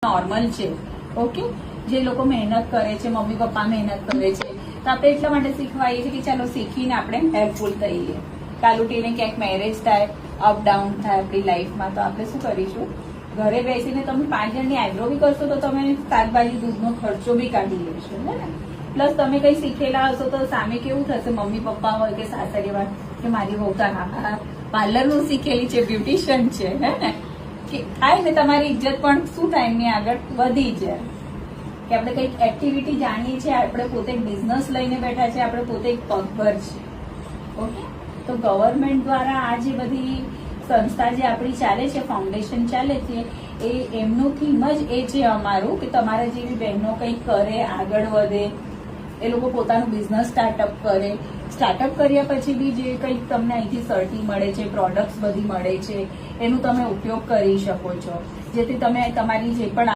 Normal છે. Okay, જે લોકો મહેનત કરે છે, મમ્મી પપ્પા મહેનત કરે છે, તો આપણે એટલા માટે શીખવાડીએ છીએ કે ચાલો શીખીને આપણે હેલ્પફુલ થઈએ. કાલ ઉઠીને ક્યાંક મેરેજ થાય, અપડાઉન થાય આપણી લાઈફમાં, તો આપણે શું કરીશું, ઘરે બેસીને તમે 5 જણની આઈબ્રો બી કરશો તો તમે શાકભાજી દૂધનો ખર્ચો બી કાઢી લેશો, હે ને. પ્લસ તમે કઈ શીખેલા હશો તો સામે કેવું થશે, મમ્મી પપ્પા હોય કે સાસરીમાં કે મારી વહુ તો હા પાર્લરનું શીખેલી છે, બ્યુટિશિયન છે, હે ને, કે થાય ને તમારી ઇજ્જત પણ શું થાય એમની આગળ વધી જાય કે આપણે કઈક એક્ટિવિટી જાણીએ છીએ, આપણે પોતે બિઝનેસ લઈને બેઠા છે, આપણે પોતે એક પગભર છે. ઓકે, તો ગવર્મેન્ટ દ્વારા આ જે બધી સંસ્થા જે આપણી ચાલે છે, ફાઉન્ડેશન ચાલે છે, એ એમનું થીમ જ એ છે અમારું કે તમારા જેવી બહેનો કંઈક કરે, આગળ વધે, એ લોકો પોતાનું બિઝનેસ સ્ટાર્ટઅપ કરે. સ્ટાર્ટઅપ કર્યા પછી બી જે કંઈક તમને અહીંથી સર્ટી મળે છે, પ્રોડક્ટ્સ બધી મળે છે, એનું તમે ઉપયોગ કરી શકો છો, જેથી તમે તમારી જે પણ